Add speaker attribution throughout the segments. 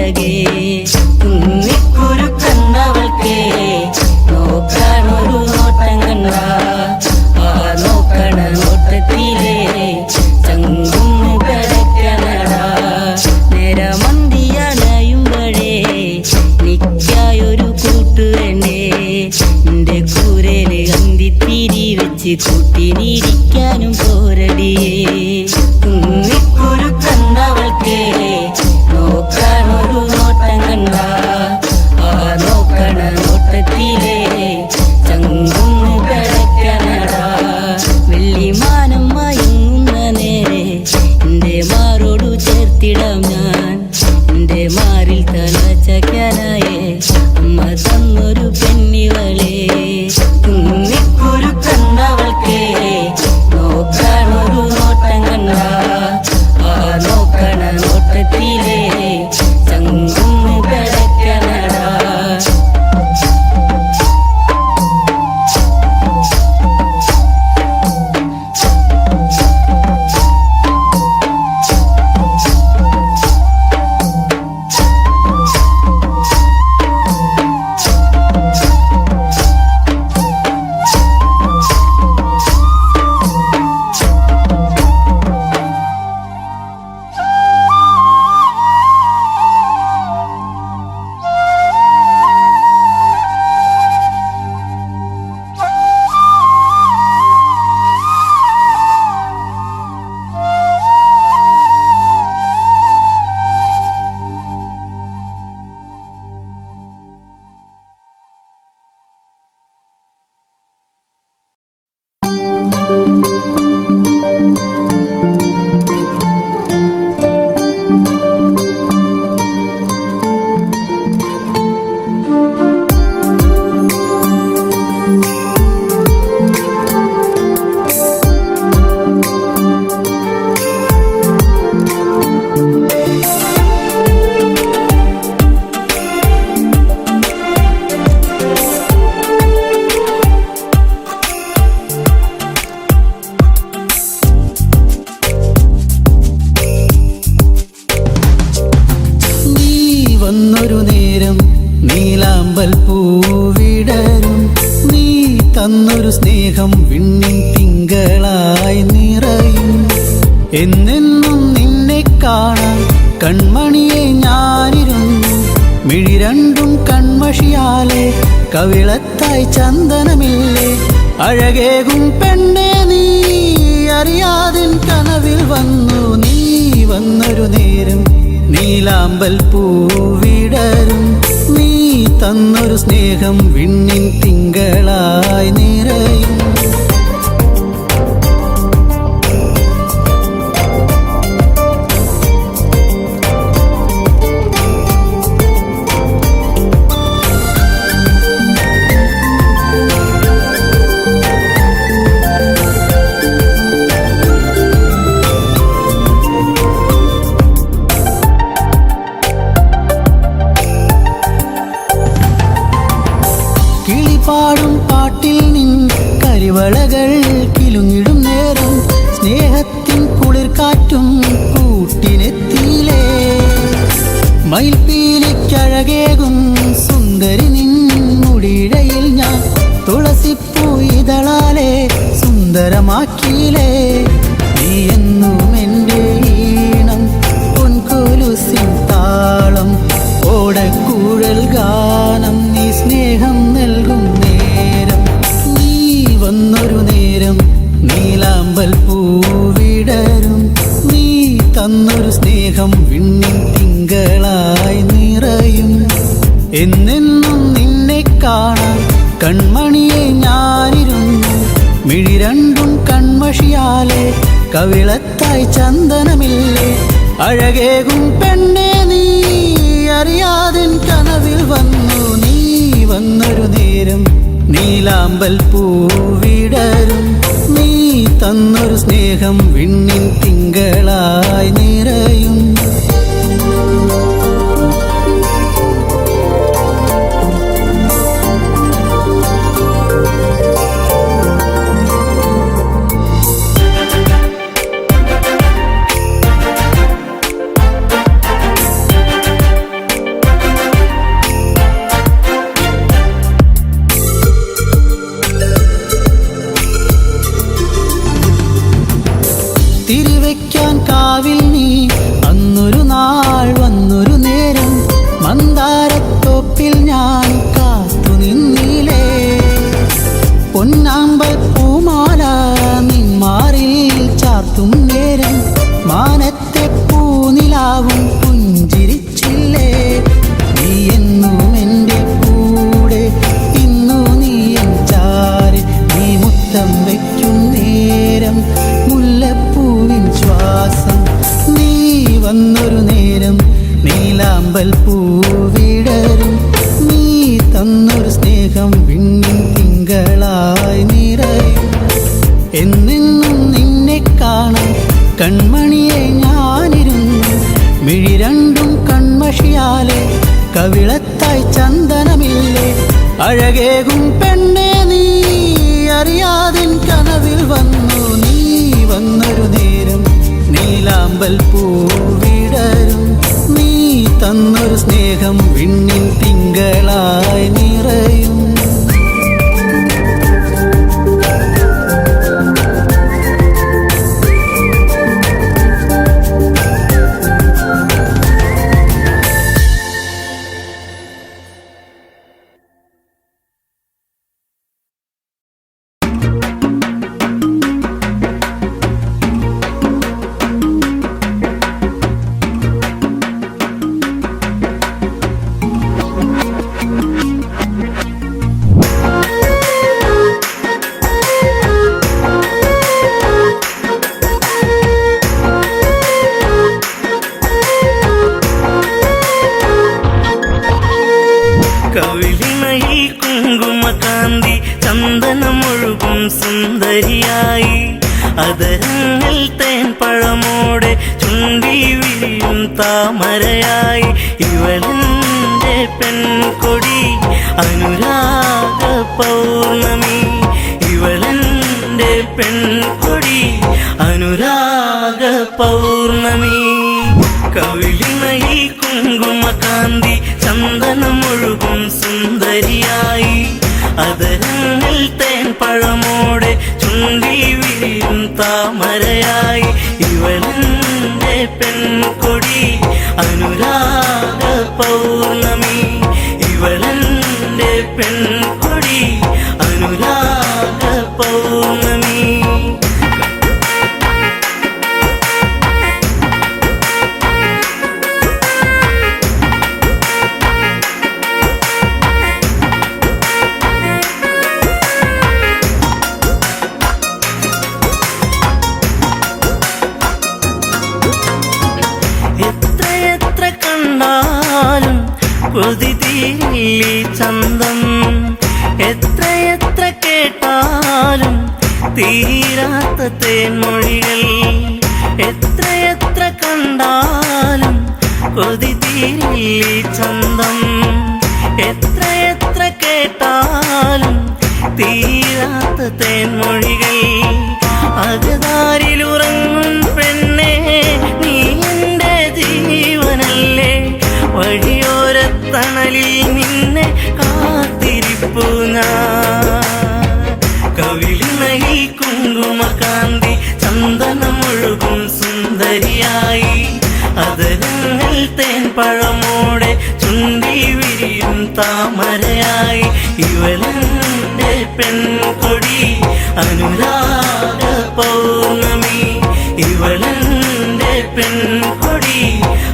Speaker 1: അഴകേ കുന്നിക്കുരുക്കന്നവൾക്കേ നോക്കാനൊരു നോട്ടം കണ്ട ആ നോക്കണ നോട്ടത്തിലേ ചങ്കുന്ന് കടക്കണടാ നേരമന്തിയണയുമ്പഴേ നിക്കായൊരു കൂട്ടു വേണ്ടേ എന്റെ കൂരേല് അന്തിത്തിരി വെച്ച് കൂട്ടിനിരിക്കാനും പോരടിയേ കുന്നിക്കുരുക്കന്നവൾക്കേ നോക്കാനൊരു നോട്ടം കണ്ട ആ നോക്കണ നോട്ടത്തിലേ ചങ്കുന്ന് കടക്കണടാ വെള്ളിമാനം മയങ്ങുന്ന നേരെ എന്റെ മാറോടു ചേർത്തിടാം ഞാൻ എന്റെ മാറിൽ തല ചക്കാനായേ അമ്മ തന്നൊരു പെണ്ണിവളേ കുന്നിക്കുരുക്കന്നവൾക്കേ നോക്കാനൊരു നോട്ടം കണ്ട ആ നോക്കണ നോട്ടത്തിലേ ചങ്കുന്ന് കടക്കണടാ
Speaker 2: വന്നൊരു നേരം നീലാമ്പൽ പൂവിടരും നീ തന്നൊരു സ്നേഹം വിണ്ണിൻ തിങ്കളായി നിറയും എന്നെന്നും നിന്നെ കാണാൻ കൺമണിയെ ഞാനിരുന്നു മിഴി രണ്ടും കൺമഷിയാലെ കവിളത്തായി ചന്ദനമില്ലേ അഴകേകും പെണ്ണെ നീ അറിയാതിൻ കനവിൽ വന്നു നീ വന്നൊരു നേരം നീലാമ്പൽ പൂവിടരും നീ തന്നൊരു സ്നേഹം വിണ്ണിൻ തിങ്കളായി നിറയും പാടും പാട്ടിൽ നിൻ കരിവളകൾ കിലുങ്ങിടും നേരം സ്നേഹത്തിൻ കുളിർക്കാറ്റും കൂട്ടിനെത്തിയിലേ മയിൽപ്പീലിക്കഴകേകും സുന്ദരി നിൻ മുടിയിഴയിൽ ഞാൻ തുളസിപ്പൂ ഇതളാലെ സുന്ദരമാക്കിയിലേ നീ എന്നും എൻ്റെ ഈണം പൊൻകൊലുസിൻ താളം ഓടക്കൂഴൽ ഗാനം നീ സ്നേഹം നൽകും നേരം നീ വന്നൊരു നേരം നീലാമ്പൽ പൂവിടരും നീ തന്നൊരു സ്നേഹം വിണ്ണിൻ തിങ്കളായി നിറയും എന്നെന്നും നിന്നെ കാണാൻ കൺമണിയെ ഞാനിരുന്നു മിഴി രണ്ടും കൺമഷിയാലെ കവിളത്തായി ചന്ദനമില്ലേ അഴകേകും പെണ്ണെ നീ അറിയാതിൻ കനവിൽ വന്നു നീ വന്നൊരു നേരം നീലാമ്പൽ പൂവിടരും നീ തന്നൊരു സ്നേഹം വിണ്ണിൻ തിങ്കളായി നിറയും മന്ദാരത്തോപ്പിൽ ഞാൻ കാത്തു നിന്നിലേ പൊന്നാമ്പൽ പൂമാല നിന്മാറിൽ ചാർത്തും നേരം മാനത്തെ പൂനിലാവും പുഞ്ചിരിച്ചില്ലേ നീ എന്നും എൻ്റെ കൂടെ ഇന്നു നീ എൻ ചാരി നീ മുത്തം വയ്ക്കും നേരം മുല്ലപ്പൂവിൻ ശ്വാസം നീ വന്നൊരു നേരം നീലാമ്പൽ പൂവിടരും നീ തന്നൊരു സ്നേഹം വിണ്ണിൻ തിങ്കളായി നിറയും എന്നെന്നും നിന്നെ കാണാൻ കൺമണിയെ ഞാനിരുന്നു മിഴി രണ്ടും കൺമഷിയാലെ കവിളത്തായി ചന്ദനമില്ലേ അഴകേകും പെണ്ണെ നീ അറിയാതിൻ കനവിൽ വന്നു നീ വന്നൊരു നേരം നീലാമ്പൽ പൂവിടരും നീ തന്നൊരു സ്നേഹം വിണ്ണിൻ തിങ്കളായി നിറയും
Speaker 1: കവിളിണയിൽ കുങ്കുമകാന്തി ചന്ദനമൊഴുകും സുന്ദരിയായി അതരങ്ങൾ തേൻ പഴമോടെ ചുണ്ടി വിരിയും താമരയായി ഇവളെന്റെ പെൺകൊടി അനുരാഗ പൗർണമി ഇവളെന്റെ പെൺകൊടി അനുരാഗ പൗർണമി കവിളിണയിൽ കുങ്കുമകാന്തി ചന്ദനമൊഴുകും സുന്ദരിയായി അതരങ്ങൾ തേൻ പഴമോടെ ചുണ്ടി വിരിയും താമരയായി ഇവളെന്റെ പെൺകൊടി അനുരാഗ പൗർണമി ഇവളെന്റെ പെൺകൊടി അനുരാഗ പൗർണമി എത്രയെത്ര കണ്ടാലും കൊതി തീരില്ലേ ചന്തം എത്രയെത്ര കേട്ടാലും തീരാത്ത തേൻമൊഴികൾ എത്രയെത്ര കണ്ടാലും കൊതി തീരില്ലേ ചന്തം എത്രയെത്ര കേട്ടാലും തീരാത്ത തേൻമൊഴികൾ അകതാരിലുറങ്ങും പെണ്ണെ നീ എൻ്റെ ജീവനല്ലേ വഴിയോരത്തണലിൽ നിന്നെ കാത്തിരിപ്പു ഞാൻ കവിളിണയിൽ കുങ്കുമകാന്തി ചന്ദനമൊഴുകും സുന്ദരിയായി അതരങ്ങൾ തേൻ പഴമോടെ ചുണ്ടി വിരിയും താമരയായി ഇവളെന്റെ പെൺകൊടി അനുരാഗ പൗർണമി ഇവളെന്റെ പെൺകൊടി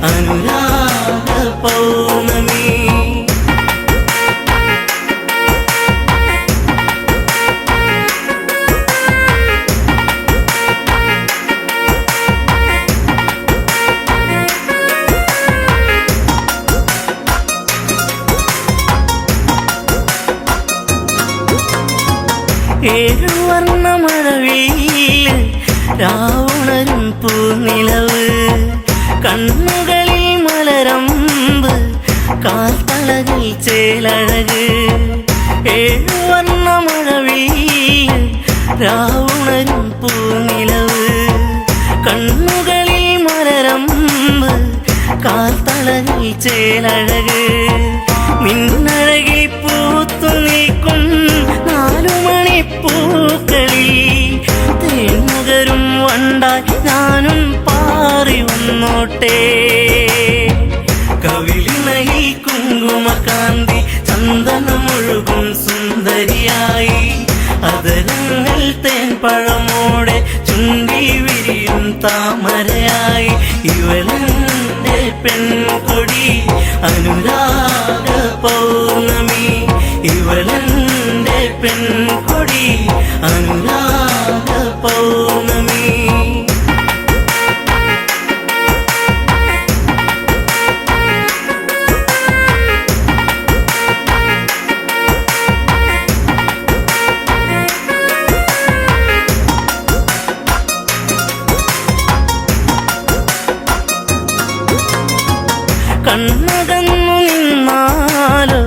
Speaker 1: അനുരാഗ പൗർണമി ഏഴുവർണ്ണമഴവിൽ രാവുണരും പൂനിലവ് കണ്ണുകളിൽ മലരമ്പ് കാൽത്തളകൾ ചേലഴക് ഏഴുവർണ്ണമഴവിൽ രാവുണരും പൂനിലവ് കണ്ണുകളിൽ മലരമ്പ് കാൽത്തളകൾ ചേലഴക് മിന്നഴകിൽ പൂത്തു നിൽക്കും നാലുമണിപ്പൂക്കളിൽ തേൻമുകരും വണ്ടായി ഞാനും പാറി വന്നോട്ടെ കവിളിണയിൽ കുങ്കുമകാന്തി ചന്ദനമൊഴുകും സുന്ദരിയായി അതരങ്ങൾ തേൻപഴമോടെ ചുണ്ടി വിരിയും താമരയായി ഇവളെന്റെ പെൺകൊടി അനുരാഗ പൗർണമി ഇവളെന്റെ പെൺകൊടി അനുരാഗ പൗർണമി കണ്ണകന്നു നിന്നാലോ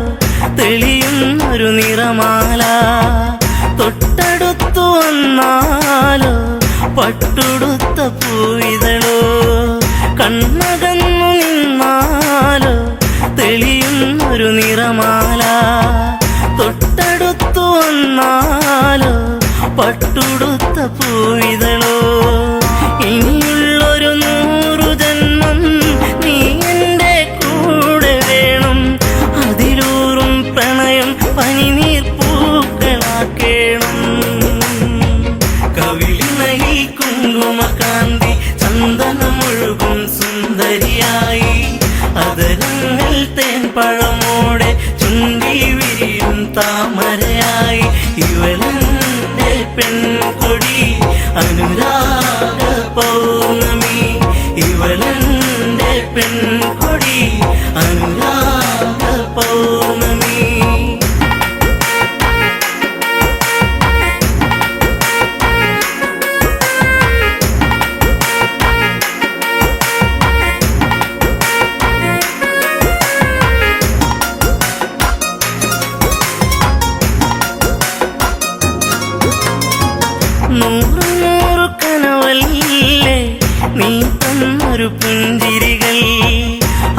Speaker 1: തെളിയുന്നൊരു നിറമാല തൊട്ടടുത്തു വന്നാലോ പട്ടുടുത്ത പൂവിതളോ കണ്ണകന്നു നിന്നാലോ തെളിയുന്നൊരു നിറമാല തൊട്ടടുത്തു വന്നാലോ പട്ടുടുത്ത പൂവിതളോ ഇനിയുള്ളൊരു 100 ജന്മം നീ എൻ്റെ കൂടെ വേണം അതിലൂറും പ്രണയം പനിനീർ പൂക്കളാക്കേണം കവിളിണയിൽ കുങ്കുമകാന്തി ചന്ദനമൊഴുകും സുന്ദരിയായി അതരങ്ങൾ തേൻപഴമോടെ ചുണ്ടി വിരിയും താമരയായി ഇവളെന്റെ പെൺകൊടി അനുരാഗ പൗർണമി ഇവളെന്റെ പെൺകൊടി അനുരാഗ പൗർണമി നൂറ് കനവല്ലേ നീ തന്നൊരു പുഞ്ചിരികൾ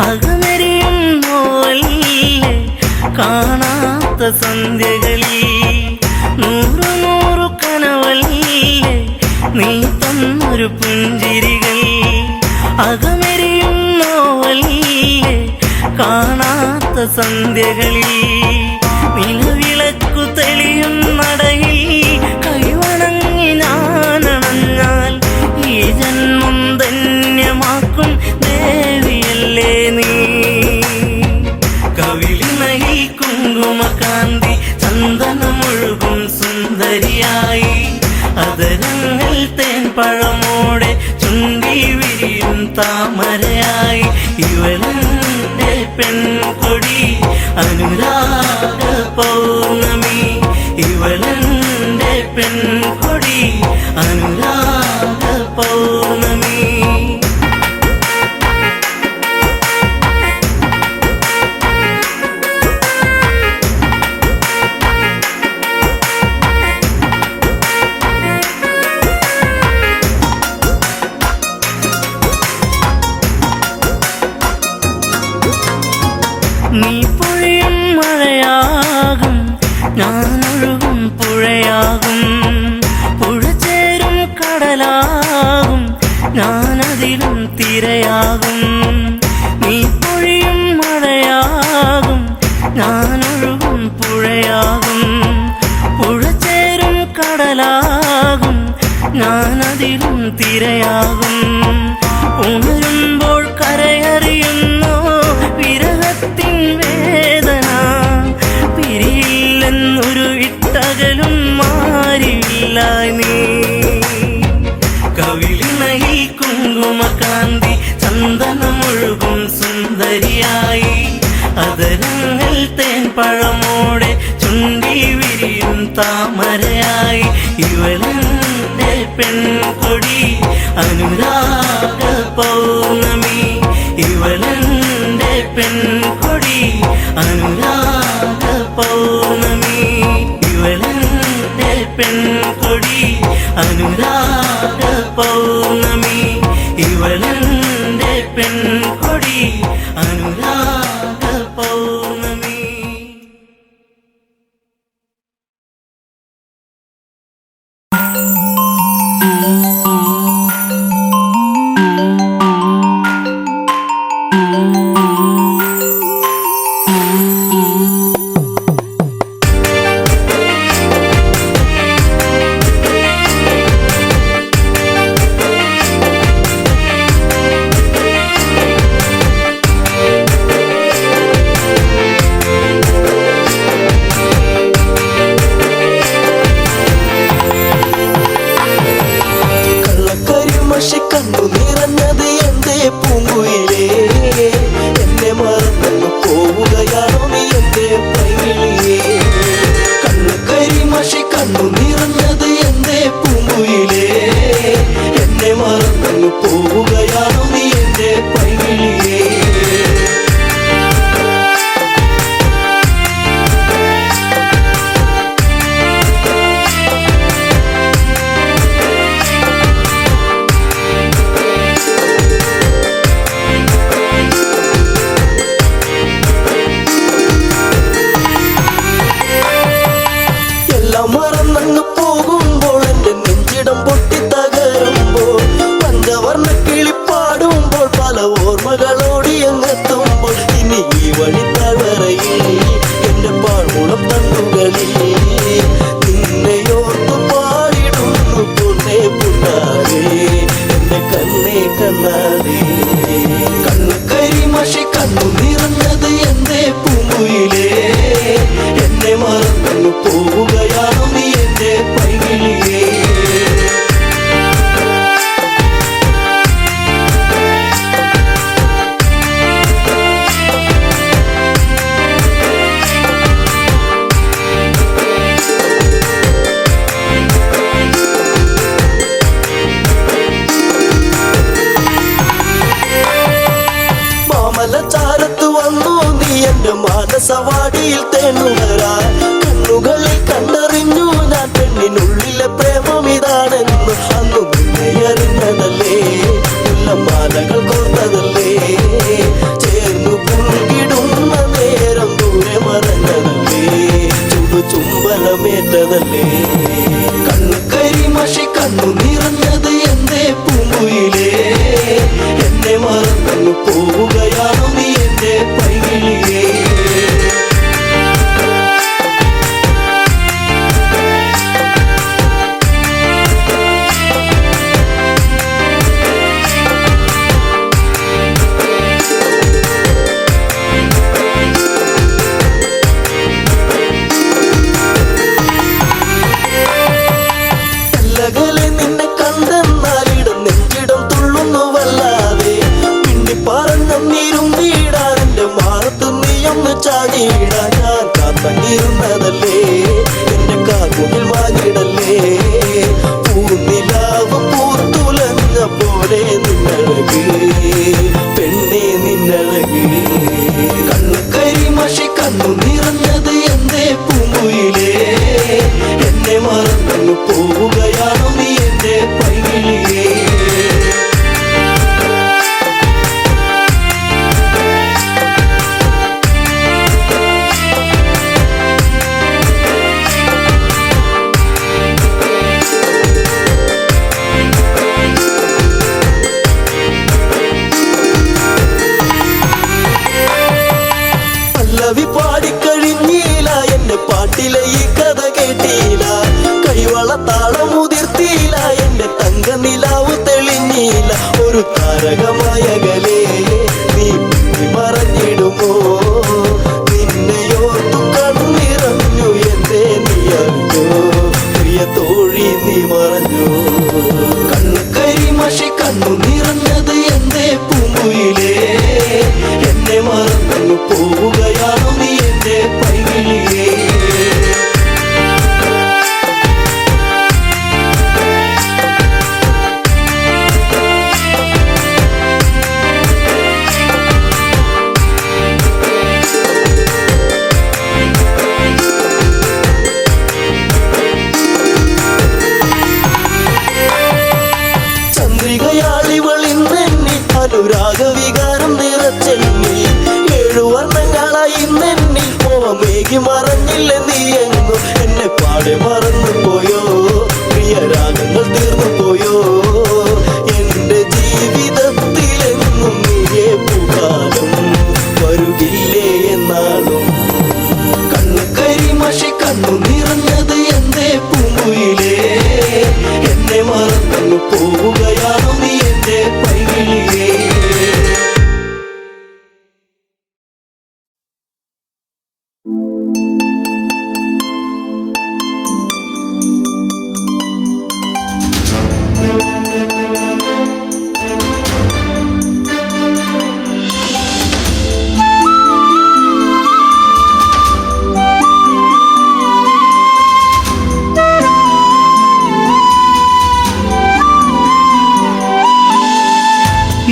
Speaker 1: അകമരിയും നോവല്ലേ കാണാത്ത സന്ധ്യകളിൽ 100 കനവല്ലേ നീ തന്നൊരു പുഞ്ചിരികൾ അകമരിയും നോവല്ലേ കാണാത്ത സന്ധ്യകളിൽ നിലവിളക്കു തെളിയും നടയിൽ കൈവണങ്ങി ഞാനണഞ്ഞാൽ ഈ ജന്മം ധന്യമാക്കും ദേവിയല്ലേ നീ കവിളിണയിൽ കുങ്കുമകാന്തി ചന്ദനമൊഴുകും സുന്ദരിയായി അതരങ്ങൾ തേൻപഴമോടെ ചുണ്ടി വിരിയും താമരയായി ഇവളെന്റെ പെൺകൊടി അനുരാഗ പൗർണമി ഇവളെന്റെ പെൺകൊടി അനുരാഗ പൗർണമി നീ പൊഴിയും മഴയാകും ഞാനൊഴുകും പുഴയാകും പുഴ ചേരും കടലാകും ഞാനതിലും തിരയാകും നീ പൊഴിയും മഴയാകും ഞാനൊഴുകും പുഴയാകും പുഴ ചേരും കടലാകും ഞാനതിലും തിരയാകും ഉണരുമ്പോൾ കരയറിയുന്നോ വിരഹത്തിൻ വേദന പിരിയില്ലെന്നൊരു ഇട്ടകലും മാറിയില്ല നീ കവിളിണയിൽ കുങ്കുമകാന്തി ചന്ദനമൊഴുകും സുന്ദരിയായി അതരങ്ങൾ തേൻപഴമോടെ ചുണ്ടി വിരിയും താമരയായി ഇവളെന്റെ പെൺകൊടി അനുരാഗ പൗർണമി ഇവളെന്റെ പെൺകൊടി അനുരാഗ പൗർണമി ഇവളെന്റെ പെൺകൊടി അനുരാഗ പൗർണമി ഇവളെന്റെ പെൺകൊടി അനുരാഗ പൗർണമി
Speaker 3: തറയിൽ എന്റെ പാഴ്മുളം തന്നുകളിൽ നിന്നെയോർത്തു പാടിടുന്നു പൊന്നേ പുന്നാരേ എന്റെ കണ്ണേ കണ്ണാരേ കണ്ണു കരിമഷി കണ്ണു നിറഞ്ഞത് എന്റെ പൂങ്കുയിലേ എന്നെ മറന്നു പോവുകയാണോ നീ എന്റെ പൈകിളിയേ ചാരത്ത് വന്നു നീ എന്റെ മാനസവാടിയിൽ തേനുകരാൻ കണ്ണുകളിൽ കണ്ടറിഞ്ഞു ഞാൻ പെണ്ണിനുള്ളിലെ പ്രേമം ഇതാണെന്ന് അന്നു നിന്നെ അറിഞ്ഞതല്ലേ മാലകൾ കോർത്തതല്ലേ ചേർന്നു പുൽകിടുന്ന നേരം ദൂരെ മറഞ്ഞതല്ലേ ചുംബനമേറ്റതല്ലേ കണ്ണു കരിമഷി കണ്ണു നിറഞ്ഞത് എന്റെ പൂങ്കുയിലേ എന്നെ മറന്നു പോവുകയാണോ നീ എന്റെ പൈകിളിയേ നിന്നെ കണ്ടെന്നാലിടം നെഞ്ചിടം തുള്ളുന്നുവല്ലാതെ പിന്നി പറഞ്ഞിരുന്നിടാൻ എന്റെ മാറത്ത് നീയൊന്ന് ചാടിയിടാൻ ഞാൻ കാത്തങ്ങിരുന്നതല്ലേ എന്റെ കാർമുകിൽ വാങ്ങിടല്ലേ പൂനിലാവ് പൂത്തുലഞ്ഞ പോലെ നിന്നഴക് പെണ്ണെ നിന്നഴക് കണ്ണു കരിമഷി കണ്ണു നിറഞ്ഞത് എന്റെ പൂങ്കുയിലേ എന്നെ മറന്നു പോവുകയാണോ നീ എന്റെ പൈകിളിയേ പല്ലവി പാടിക്കഴിഞ്ഞില്ല എന്റെ പാട്ടിലെ ഈ കഥ കേട്ടില്ല കൈവള താളമുതിർത്തില്ല എന്റെ തങ്ക നിലാവ് തെളിഞ്ഞില്ല ഒരു താരകമായകലേ നീ മറഞ്ഞിടുമോ നിന്നെയോർത്തു കണ്ണിറഞ്ഞു എന്തേ നീ അറിഞ്ഞോ പ്രിയ തോഴി നീ മറഞ്ഞു കണ്ണു കരിമഷി കണ്ണു നിറഞ്ഞത് എന്റെ പൂങ്കുയിലേ എന്നെ മറന്നു പോവുകയാണോ നീ എന്റെ പൈകിളിയേ ചന്ദ്രികയാളിവളിന്നെന്നിൽ അനുരാഗവികാരം നിറച്ചെന്നിൽ 7 വർണ്ണങ്ങളായി ഇന്നെന്നിൽ മോഹമേകി മറഞ്ഞില്ല നീ എങ്ങും എന്നെ പാടെ മറന്നു പോയോ പ്രിയ രാഗങ്ങൾ തീർന്നു പോയോ എന്റെ ജീവിതത്തിലെങ്ങും നീയേ പൂക്കാലം വരുകില്ലേ എന്നാളും കണ്ണു കരിമഷി കണ്ണു നിറഞ്ഞത് എന്റെ പൂങ്കുയിലേ എന്നെ മറന്നു പോവുകയാണോ നീ എന്റെ പൈകിളിയേ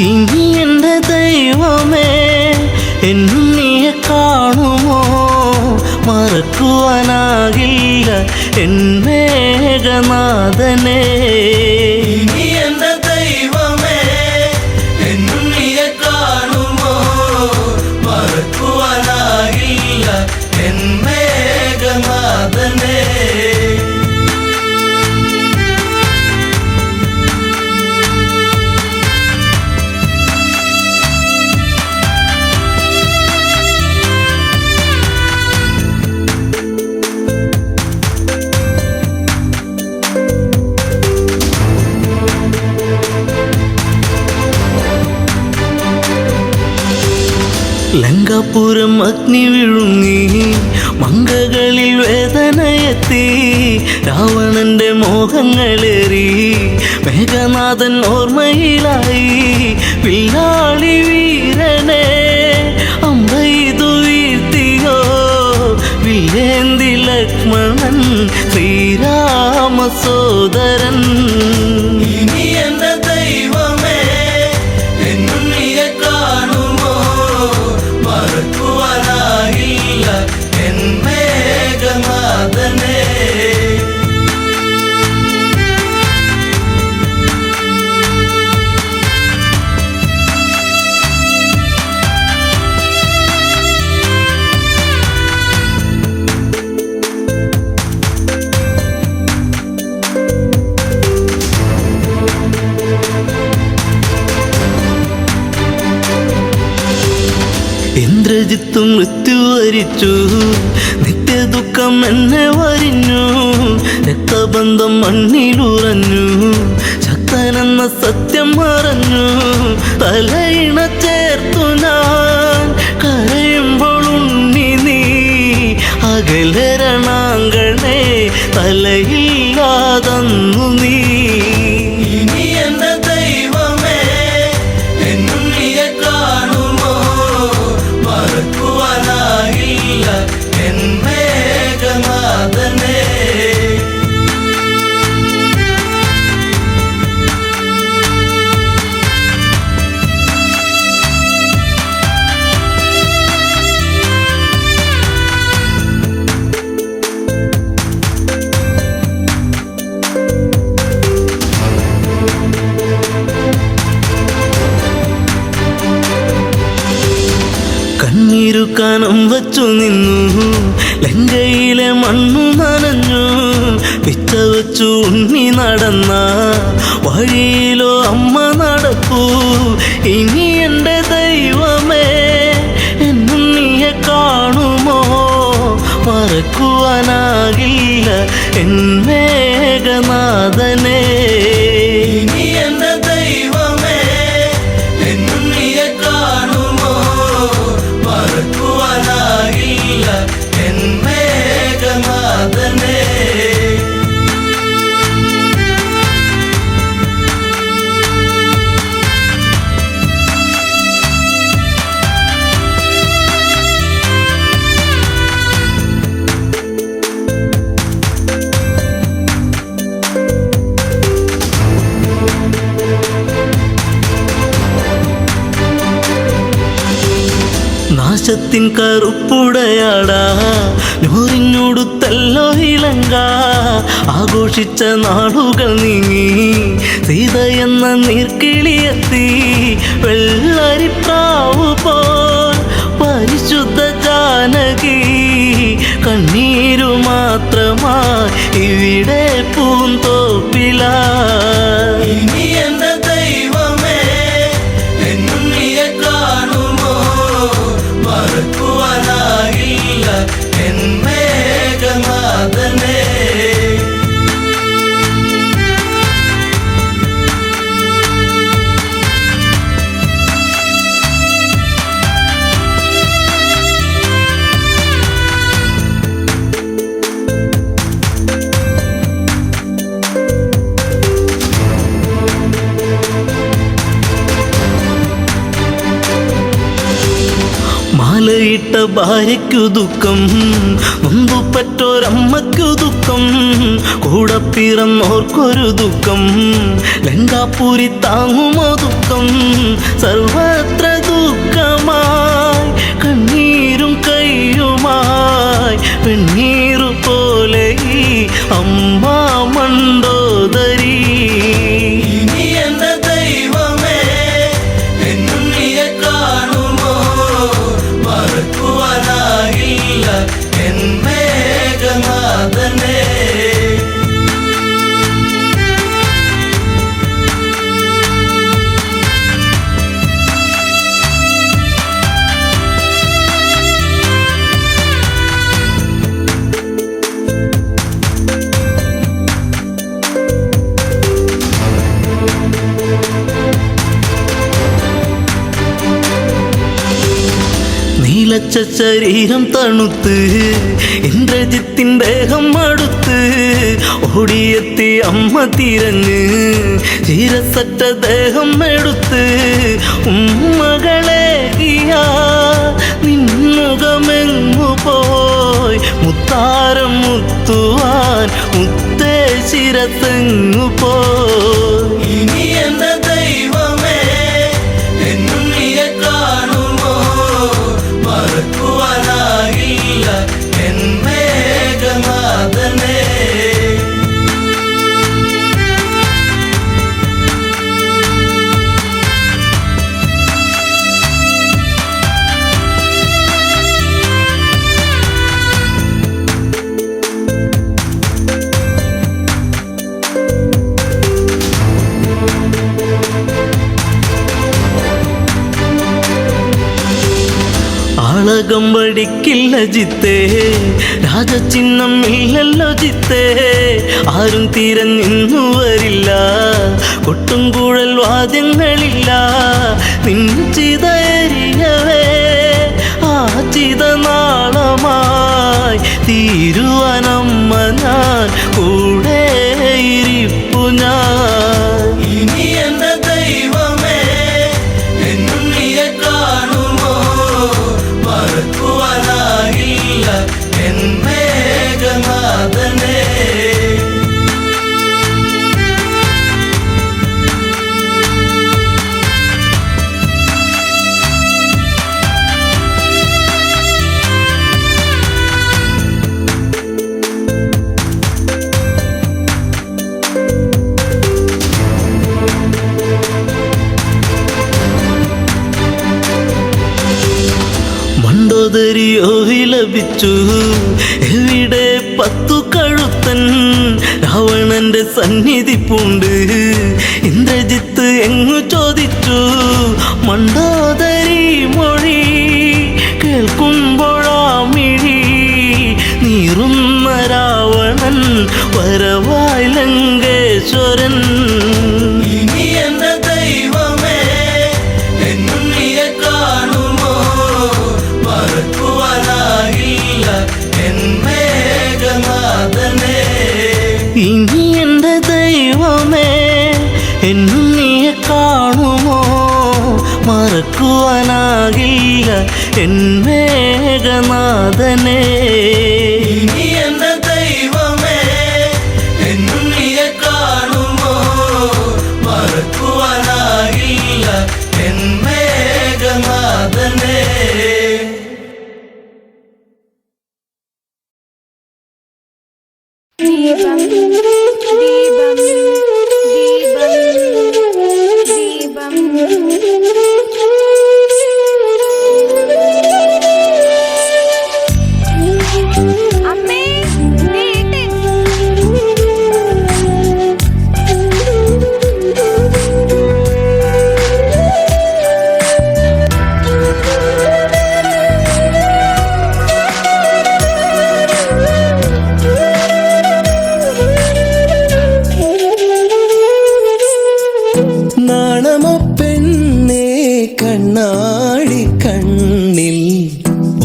Speaker 1: ഇനി എന്റെ ദൈവമേ എന്നും നീയെ കാണുമോ മറക്കുവാനാകില്ല എൻ മേഘനാഥനെ ഇനി എന്റെ ദൈവമേ എന്നും നീയെ കാണുമോ മറക്കുവാനാകില്ല എൻ മേഘനാഥനെ ലങ്കാപുരം അഗ്നി വിഴുങ്ങി മങ്കകളിൽ വേദനയെത്തി രാവണന്റെ മോഹങ്ങളേറി മേഘനാഥൻ ഓർമ്മയിലായി വില്ലാളി വീരനെ അമ്പെയ്തു വീഴ്ത്തിയോ വില്ലേന്തി ലക്ഷ്മണൻ ശ്രീരാമ സോദരൻ ഇനി എന്റെ ദൈവമേ എന്നും നീയെ കാണുമോ മറക്കുവാനായില്ല എൻ മേഘനാഥനെ ഇന്ദ്രജിത്ത് മൃത്യു വരിച്ചു നിത്യദുഃഖം എന്നെ വരിഞ്ഞു രക്തബന്ധം മണ്ണിലുറഞ്ഞു ശക്തനെന്ന സത്യം മറഞ്ഞു തലയിണ ചേർത്തു ഞാൻ കരയുമ്പോൾ ഉണ്ണി നീ അകലെ രണാങ്കണേ തലയില്ലാതന്നു നീ ഇനി എന്റെ ദൈവമേ എന്നും നീയെ കാണുമോ മറക്കുവാനായില്ല എൻ മേഘനാഥനെ കണ്ണീരു കനം വച്ചു നിന്നു ലങ്കയിലെ മണ്ണു നനഞ്ഞു പിച്ച വച്ചു ഉണ്ണി നടന്ന വഴിയിലോ അമ്മ നടപ്പൂ ഇനി എൻ്റെ ദൈവമേ എന്നും നീയെ കാണുമോ മറക്കുവാനാകില്ല എൻ മേഘനാഥനെ ഇനി എൻ്റെ ദൈവമേ എന്നും നീയെ കാണുമോ മറക്കുവാനാകില്ല എൻ മേഘനാഥനെ നാശത്തിൻ കറുപ്പുടയാടാ നൂറിനോടുത്തല്ലോ ഇലങ്ക ആഘോഷിച്ച നാളുകൾ നീങ്ങി സീത എന്ന നീർക്കിളിയെത്തി വെള്ളരിപ്രാവു പോൽ പരിശുദ്ധ ജാനകി കണ്ണീരു മാത്രമായി ഇവിടെ പൂന്തോപ്പില ഇനി എന്റെ ദൈവമേ എന്നും നീയെ കാണുമോ മറക്കുവാനായില്ല എൻ മേഘനാഥനെ മാലയിട്ട ഭാര്യയ്ക്കു ദുഃഖം മുമ്പുപറ്റോരമ്മയ്ക്കു ദുഃഖം കൂടെ പിറന്നോർക്കൊരു ദുഃഖം ലങ്കാപുരി താങ്ങുമോ ദുഃഖം സർവത്ര ദുഃഖമായി കണ്ണീരും കൈയുമായി പെണ്ണീറു പോലെ ഈ അമ്മ മണ്ടോദരി ഇനി എന്റെ ദൈവമേ എന്നും നീയെ കാണുമോ മറക്കുവാനാകില്ല എൻ മേഘനാഥനെ ശരീരം തണുത്ത് ഇന്ദ്രജിത്തിൻ ദേഹം അടുത്ത് ഓടിയെത്തി അമ്മ തിരഞ്ഞ് ചീരസറ്റ ദേഹം എടുത്ത് ഉമ്മകളെ നിന്നുകമെങ്ങു പോയി മുത്താരം മുത്തുവാൻ മുത്തേ ശിരത്തെങ്ങു പോയി ഇനി എന്റെ ദൈവമേ എന്നും നീയെ കാണുമോ മറക്കുവാനാകില്ല എൻ മേഘനാഥനെ ആളകം വടിക്കില്ല ജിത്തേ രാജചിഹ്നം ഇല്ലല്ലോ ജിത്തേ ആരും തിരഞ്ഞിന്നു വരില്ല കൊട്ടും കുഴൽ വാദ്യങ്ങളില്ല നിഞ്ചിതയരിയവേ ആ ചിതനാളമായി തീരുവനമ്മ ഞാൻ കൂടെ ഇരിപ്പു ഞാൻ ഇനി എന്റെ ദൈവമേ എന്നും നീയെ കാണുമോ മറക്കുവാനാകില്ല എൻ മേഘനാഥനെ മണ്ടോദരിയോ വിലപിച്ചു എവിടെ പത്തു കഴുത്തൻ രാവണന്റെ സന്നിധി പൂണ്ട് ഇന്ദ്രജിത്ത് എങ്ങു ചോദിച്ചു മണ്ടോദരി മൊഴി കേൾക്കുമ്പോഴാമിഴി നീറുന്ന രാവണൻ വരവായി ലങ്കേശ്വരൻ ഇനി എന്റെ ദൈവമേ എന്നും നീയെ കാണുമോ മറക്കുവാനാകില്ല എൻ മേഘനാഥനെ ഇനി എന്റെ ദൈവമേ എന്നും നീയെ കാണുമോ മറക്കുവാനാകില്ല എൻ മേഘനാഥനെ ഇനി എന്റെ ദൈവമേ എന്നും നീയെ കാണുമോ മറക്കുവാനാകില്ല എൻ മേഘനാഥനെ
Speaker 4: ദീപം ദീപം ദീപം ദീപം അമ്മേ നീട്ട്
Speaker 3: നാണമോ പെണ്ണേ കണ്ണാടി കണ്ണിൽ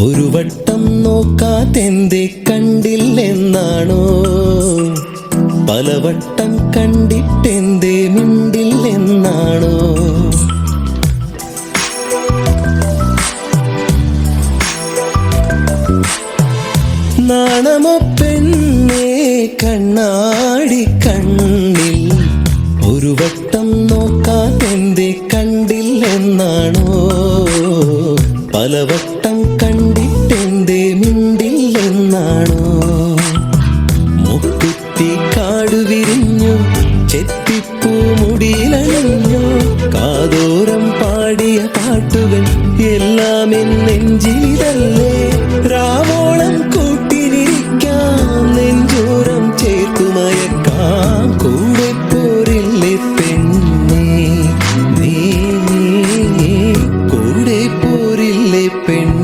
Speaker 3: ഒരു വട്ടം നോക്കാതെന്തേ കണ്ടില്ലെന്നാണോ പലവട്ടം കണ്ടിട്ടെന്തേ മിണ്ടില്ലെന്നാണോ നാണമോ പെണ്ണേ കണ്ണാടി കണ്ണിൽ ഒരു വട്ടം നോക്കാതെന്തേ കണ്ടില്ലെന്നാണോ പലവട്ടം കണ്ടിട്ടെന്തേ മിണ്ടില്ലെന്നാണോ മുക്കുത്തി കാടു വിരിഞ്ഞു ചെത്തിപ്പൂ മുടിയിലണിഞ്ഞു കാതോരം പാടിയ പാട്ടുകൾ എല്ലാം എൻ നെഞ്ചിലിതല്ലേ രാവോളം കൂട്ടിനിരിക്കാം നെഞ്ചോരം ചേർത്തുമയക്കാം കൂടെ പോരില്ലേ പെണ്ണേ നീ കൂടെ പോരില്ലേ പെണ്ണേ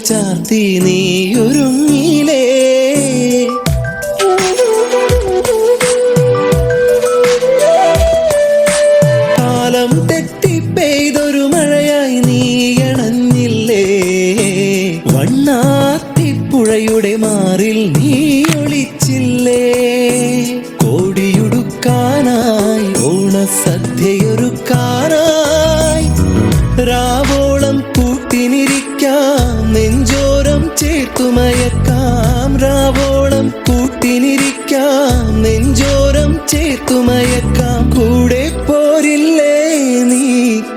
Speaker 3: ചാർത്തി നീയൊരുങ്ങിലേ കാലം തെറ്റി പെയ്തൊരു മഴയായി നീയണഞ്ഞില്ലേ വണ്ണാത്തിപ്പുഴയുടെ മാറിൽ നീ ഒളിച്ചില്ലേ കോടിയുടുക്കാനായി ഓണസദ്യയൊരുക്കാനായി രാവോളം കൂട്ടിനിരിക്കാം നെഞ്ചോരം ചേർത്തുമയക്കാം രാവോളം കൂട്ടിനിരിക്കാം നെഞ്ചോരം ചേർത്തുമയക്കാം കൂടെ പോരില്ലേ നീ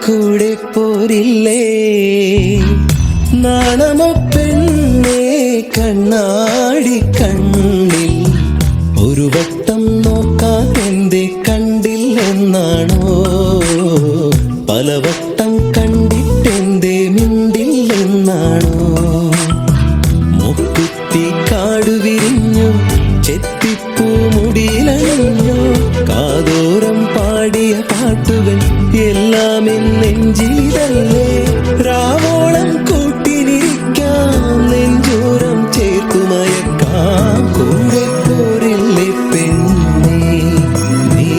Speaker 3: കൂടെ പോരില്ലേ നാണമോ പെണ്ണേ കണ്ണാടി കണ്ണിൽ ഒരു വട്ടം നോക്കാൻ എന്തേ കണ്ടില്ലെന്നാണോ പലവട്ടം കണ്ടിട്ടെന്തേ മിണ്ടില്ലെന്നാണോ മുക്കുത്തി കാടു വിരിഞ്ഞു ചെത്തിപ്പൂ മുടിയിലണിഞ്ഞു കാതോരം പാടിയ പാട്ടുകൾ എല്ലാം നെഞ്ചിലിതല്ലേ രാവോളം കൂട്ടിനിരിക്കാം നെഞ്ചോരം ചേർത്തുമയക്കാം കൂടെ പോരില്ലേ പെണ്ണേ നീ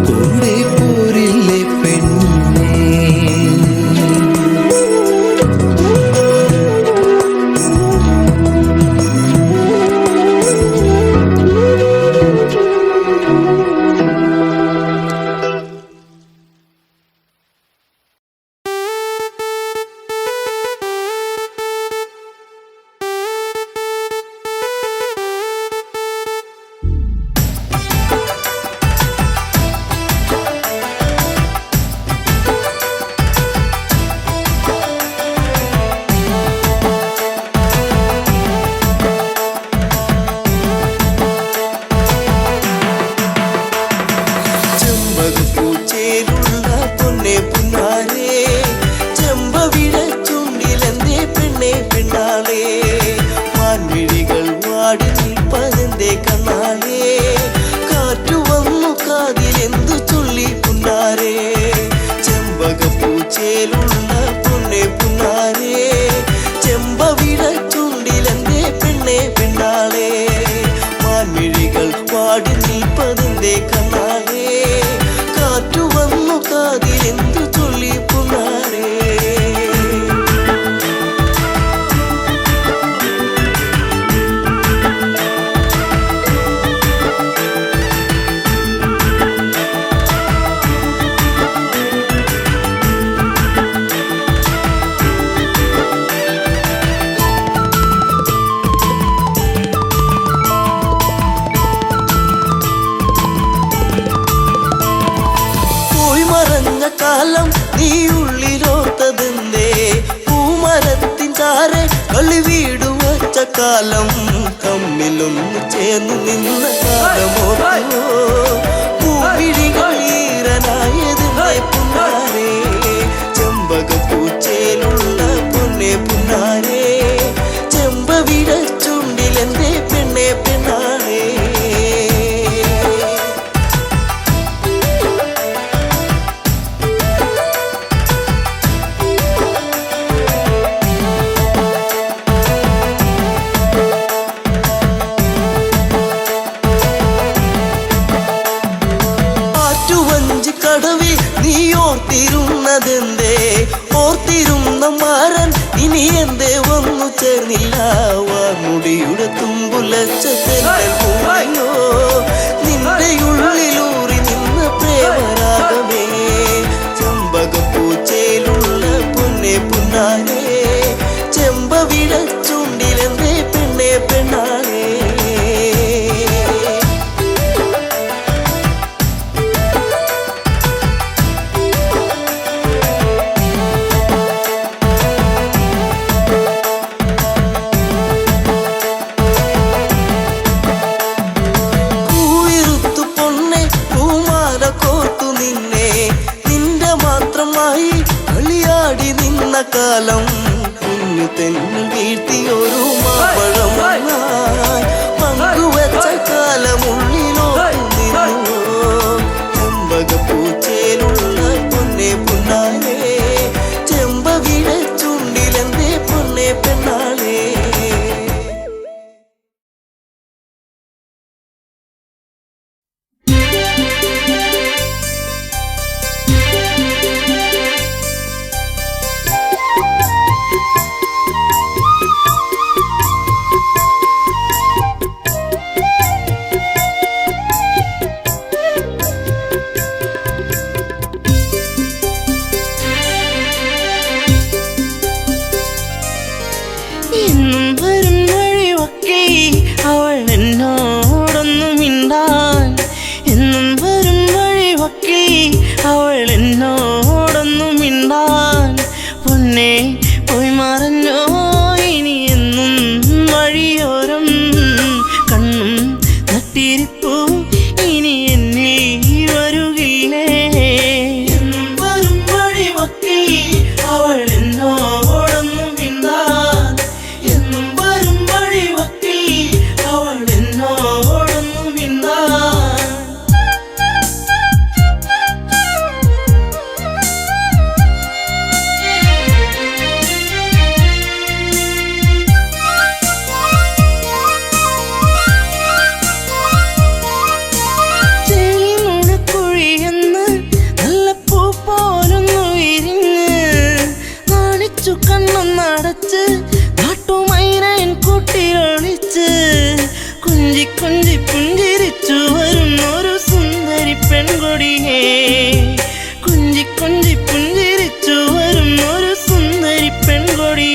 Speaker 3: കൂടെ പോരില്ലേ പെണ്ണേ
Speaker 1: കാലം നീ ഉള്ളിലോത്തതെന്തേ പൂമരത്തിൻ ചാരെ കളി വീടു വച്ച കാലം തമ്മിലൊന്നു ചേർന്നു നിന്ന കാലമോ പൂവിഴികൾ ഈറനായതിനെ പുന്നാരേ ചെമ്പകപ്പൂച്ചേലുള്ള പൊന്നെ പുന്നാരേ ചെമ്പവിട ചുണ്ടിലെന്റെ പെണ്ണെ പെണ്ണാരേ ഓർത്തിരുന്നതെന്തേ ഓർത്തിരുന്ന മാരൻ ഇനി എന്തേ വന്നു ചേർന്നില്ല വാർമുടിയുടെ തുമ്പുലച്ചോ നിന്റെ ഉള്ളിലൂറി നിന്ന പ്രേമരാഗമേ ചെമ്പകപ്പൂച്ചയിലുള്ള പൊന്നെ പുന്നാരേ ചെമ്പവിട ചുണ്ടിലെന്തേ പെണ്ണെ പെണ്ണാരേ കാലം കുഞ്ഞു തെന്നു വീഴ്ത്തിയൊരു മാമ്പഴം പങ്കുവച്ച കാലമുള്ളിലോ നിന്നു ചെമ്പകപ്പൂച്ചേലുള്ള പൊന്നെ പുന്നാരേ ചെമ്പവിട ചുണ്ടിലെന്തേ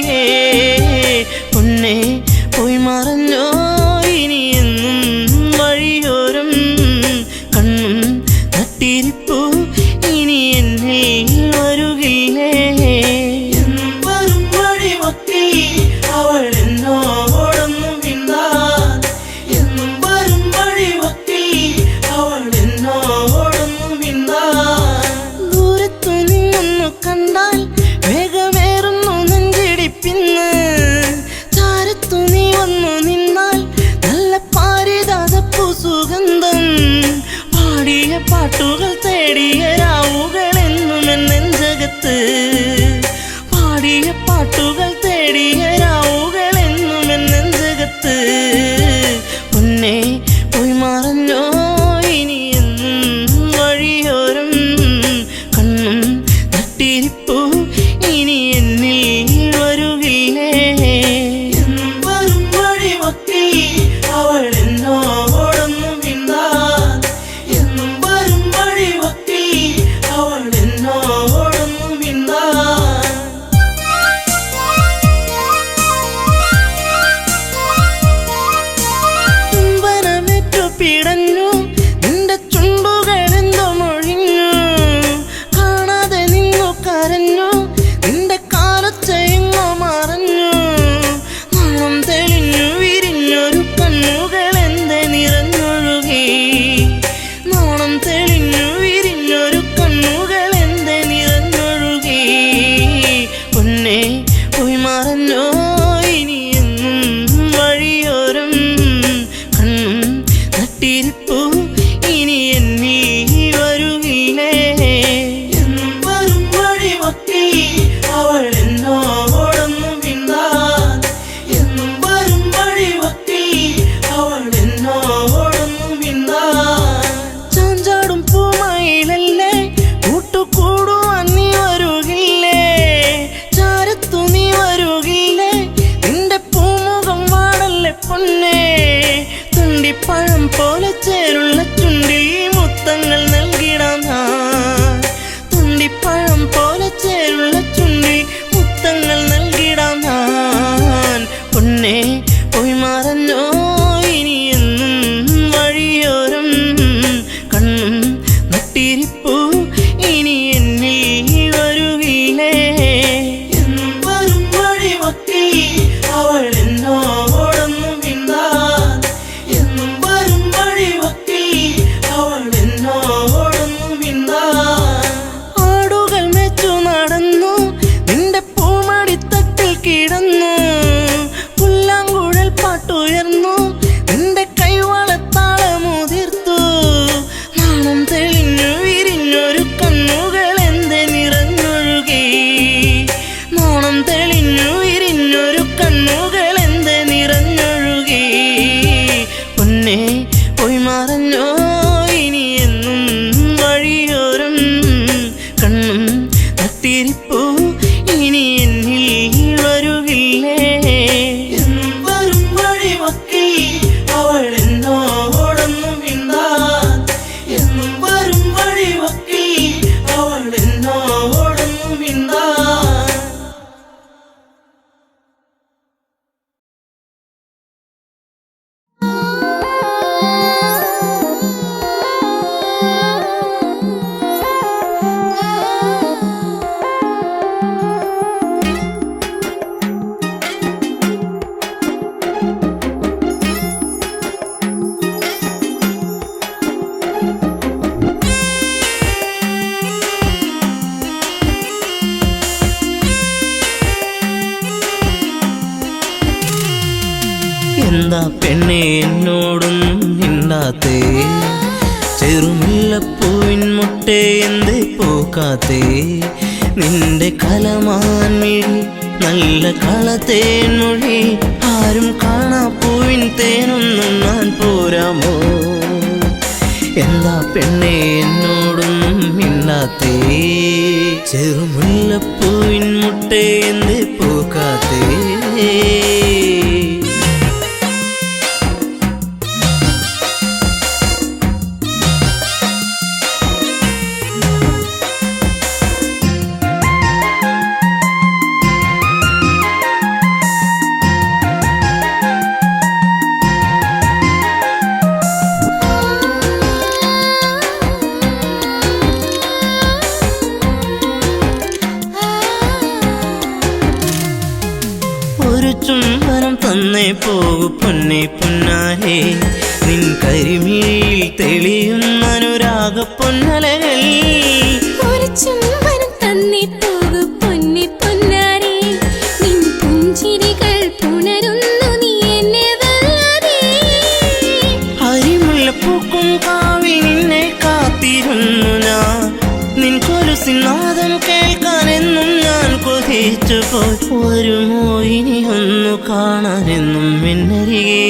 Speaker 5: ഒഴുകിയേ പൊന്നെ പോയി മറഞ്ഞോ ഇനി എന്നും വഴിയോരം കണ്ണും നട്ടിരിപ്പു ഇനി എന്നെ വരുകില്ലേ എന്നും വരും വഴിമൊക്കെ അവൾ എന്നോടൊന്നും മിണ്ടാൻ എന്നും വരും വഴിമൊക്കെ അവൾ എന്നോടൊന്നും മിണ്ടാൻ ദൂരത്തു നിന്നൊന്നു കണ്ടാൽ വേഗമേറുന്നു നെഞ്ചിടിപ്പിന്ന് ചാരത്തു നീ വന്നു നിന്നാൽ നല്ല പാരിജാതപ്പൂ സുഗന്ധം പാടിയ പാട്ടുകൾ തേടിയ രാവുകൾ എന്നും എന്നെഞ്ചകത്ത് പാടിയ പാട്ടുകൾ തേടിയ രാവുകൾ എന്നും എന്നെഞ്ചകത്ത് പൊന്നെ പോയി മറഞ്ഞോ ഇനി എന്നും വഴിയോരം കണ്ണും നട്ടിരിപ്പു ഇനി എന്നിൽ വരുകില്ലേ എന്നും വരും വഴിമൊക്കെ അവൾ എന്നോടൊന്നും മിണ്ടാൻ എന്നും വരും വഴിമൊക്കെ അവൾ എന്നോടൊന്നും മിണ്ടാൻ ചുംബനമേറ്റു പിടഞ്ഞു നിന്റെ ചുണ്ടുകളെന്തോ മൊഴിഞ്ഞു കാണാതെ നിന്നു കരഞ്ഞു നിന്റെ കാലച്ചെങ്ങോ മറഞ്ഞു നാണം തെളിഞ്ഞു വിരിഞ്ഞൊരു കണ്ണുകളെന്തെ നിറഞ്ഞൊഴുകി നാണം തെളിഞ്ഞു വിരിഞ്ഞൊരു കണ്ണുകളെന്തെ നിറഞ്ഞൊഴുകി പൊന്നെ പോയി മറഞ്ഞോ ഇനി എന്നും വഴിയോരം കണ്ണും നട്ടിരിപ്പു ഇനി എന്നിൽ വരുകില്ലേ എന്നും വരും വഴിമൊക്കെ അവൾ എന്നോടൊന്നും മിണ്ടാൻ എന്നും വരും വഴിമൊക്കെ അവൾ എന്നോടൊന്നും മിണ്ടാൻ ചാഞ്ചാടും പൂമയിലല്ലേ കൂട്ടുകൂടുവാൻ നീ വരുകില്ലേ ചാരത്തു നീ വരുകില്ലേ നിന്റെ പൂമുഖം വാടല്ലേ പൊന്നെ തുണ്ടിപ്പഴം പോലെ ചേരുള്ള ചുണ്ടിൽ മുത്തങ്ങൾ നൽകിടാം ഞാൻ തുണ്ടിപ്പഴം പോലെ ചേരുള്ള ചുണ്ടിൽ മുത്തങ്ങൾ നൽകിടാം ഞാൻ പൊന്നെ പോയി മറഞ്ഞോ ഇനി എന്നും വഴിയോരം കണ്ണും നട്ടിരിപ്പു ഇനി എന്നിൽ വരുകില്ലേ എന്നും വരും വഴിമൊക്കെ അവൾ എന്നോടൊന്നും മിണ്ടാൻ എന്നും വരും വഴിമൊക്കെ അവൾ എന്നോടൊന്നും മിണ്ടാൻ ആടുകൾ മെച്ചു നടന്നു നിന്റെ പൂമടിത്തട്ടിൽ കിടന്നു പുല്ലാങ്കുഴൽ പാട്ടുയർന്നു നിന്റെ കൈവളത്താളമുതിർത്തു നാണം തെളിഞ്ഞു വിരിഞ്ഞൊരു കണ്ണുകൾ എന്തെ നിറഞ്ഞൊഴുകി നാണം തെളിഞ്ഞു വിരിഞ്ഞൊരു കണ്ണുകൾ എന്തെ നിറഞ്ഞൊഴുകി പൊന്നെ പോയി മറഞ്ഞോ ഇനി എന്നും വഴിയോരം കണ്ണും നട്ടിരിപ്പു ഇനി എന്നിൽ വരുകില്ലേ എന്നും വരും വഴിമൊക്കെ അവൾ എന്നോടൊന്നും മിണ്ടാൻ എന്നും വരും വഴിമൊക്കെ അവൾ എന്നോടൊന്നും മിണ്ടാൻ എന്താ പെണ്ണെ എന്നോടൊന്നും മിണ്ടാത്തേ ചെറുമുല്ലപ്പൂവിൻ മുട്ടേ എന്തേ പൂക്കാത്തേ നിന്റെ കലമാൻ മിഴി നല്ല കളത്തേൻ മൊഴി ആരും കാണാ പൂവിൻ തേനൊന്നും ഞാൻ പോരാമോ എന്താ പെണ്ണെ എന്നോടൊന്നും മിണ്ടാത്തേ ചെറുമുല്ലപ്പൂവിൻ മുട്ടേ എന്തേ പൂക്കാത്തേ ഒരു ചുംബനം തന്നേ പോകു പൊന്നെ പൊന്നാരേ നിൻ കരിമിഴിയിൽ തെളിയുന്ന അനുരാഗ പൊന്നലകൾ
Speaker 4: ഒരു ചുംബനം തന്നേ പോകു പൊന്നെ പൊന്നാരേ നിൻ പുഞ്ചിരികൾ പുണരുന്നു നീ എന്നെ വല്ലാതെ
Speaker 5: അരിമുല്ലപ്പൂക്കും കാവിൽ നിന്നെ കാത്തിരുന്നു ഞാൻ നിൻ കൊലുസിനാദം കേൾക്കാനെന്നും ഞാൻ കൊതിച്ചു പോയി വരുമോ ഇനി ഒന്നു കാണാനെന്നും എന്നരികെ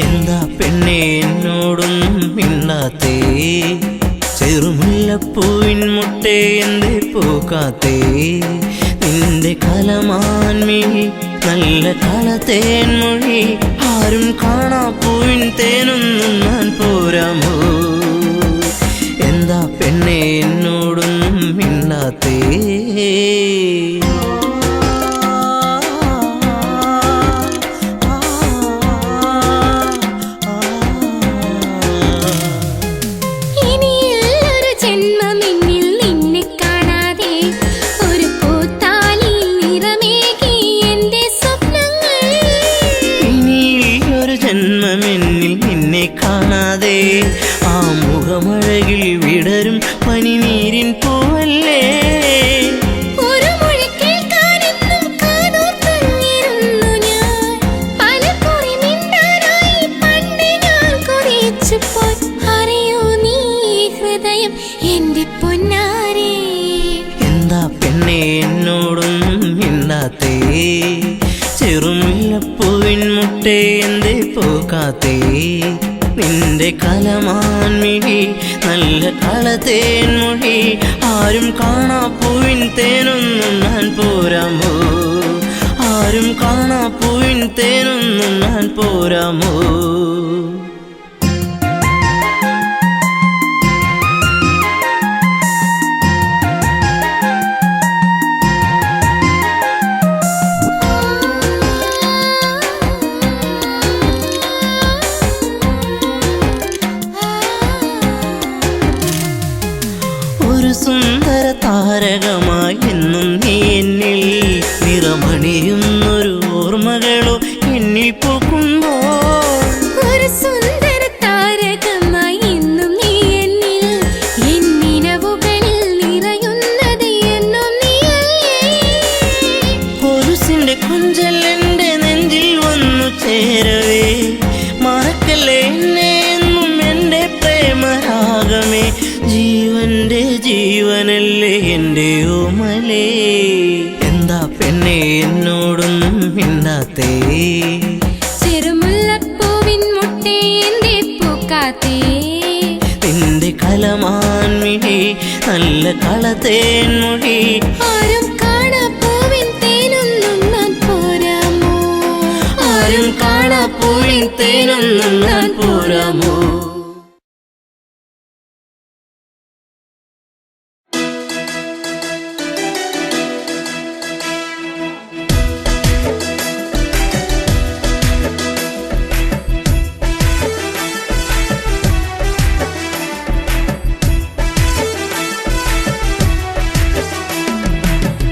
Speaker 5: എന്താ പെണ്ണെ എന്നോടൊന്നും മിണ്ടാത്തേ ചെറുമുല്ലപ്പൂവിൻ മുട്ടേ എന്തേ പൂക്കാത്തേ നിന്റെ കലമാൻമിഴി നല്ല കളത്തേൻ മൊഴി ആരും കാണാ പൂവിൻ തേനൊന്നും ഞാൻ പോരാമോ എന്താ പെണ്ണെ എന്നോടൊന്നും മിണ്ടാത്തേ
Speaker 4: ഇനിയൊരു ജന്മമെന്നിൽ നിന്നെ കാണാതെ ഒരു പൂത്താലിയിൽ നിറമേകി എന്റെ സ്വപ്നങ്ങൾ
Speaker 5: ഇനിയൊരു ജന്മമെന്നിൽ നിന്നെ കാണാതെ ആ മുഖമഴകിൽ വിടരും പനിനീരിൻ പൂവല്ലേ
Speaker 4: ഒരു മൊഴി കേൾക്കാനെന്നും കാതോർത്തിരുന്നു ഞാൻ പലകുറി മിണ്ടാനായി പണ്ട് ഞാൻ കൊതിച്ചു പോയി അറിയോ നീ ഹൃദയം എന്റെ പൊന്നാരേ
Speaker 5: എന്താ പെണ്ണെ എന്നോടൊന്നും മിണ്ടാത്തേ ചെറുമുല്ലപ്പൂവിൻ മുട്ടേ എന്തേ പൂക്കാത്തേ നിന്റെ കലമാൻമിഴി നല്ല കളത്തേൻ മൊഴി ആരും കാണാ പൂവിൻ തേനൊന്നും ഞാൻ പോരാമോ ആരും കാണാ പൂവിൻ തേനൊന്നും ഞാൻ പോരാമോ ഒരു സുന്ദര താരകമായി എന്നും നീ എന്നിൽ നിറമണിയുന്നൊരു ഓർമ്മകളോ എന്നിൽ പൂക്കുമ്പോൾ
Speaker 4: ഒരു സുന്ദര താരകമായി എന്നും നീ എന്നിൽ എന്നിനവുകളിൽ നിറയുന്നത് എന്നും നീയല്ലേ
Speaker 5: കൊലുസിന്റെ കൊഞ്ചൽ എന്റെ നെഞ്ചിൽ വന്നു ചേരവേ മറക്കല്ലേ എന്നെ എന്നും എന്റെ പ്രേമരാഗമേ ജീവന്റെ ജീവനല്ലേ എന്റെ ഓമലേ എന്താ പെണ്ണെ എന്നോടൊന്നും മിണ്ടാത്തേ
Speaker 4: ചെറുമുല്ലപ്പൂവിൻ മുട്ടേ എന്തേ പൂക്കാത്തേ
Speaker 5: നിന്റെ കലമാൻമിഴി നല്ല കളത്തേൻ മൊഴി
Speaker 4: ആരും കാണാ പൂവിൻ തേനൊന്നും ഞാൻ പോരാമോ
Speaker 5: ആരും കാണാ പൂവിൻ തേനൊന്നും ഞാൻ പോരാമോ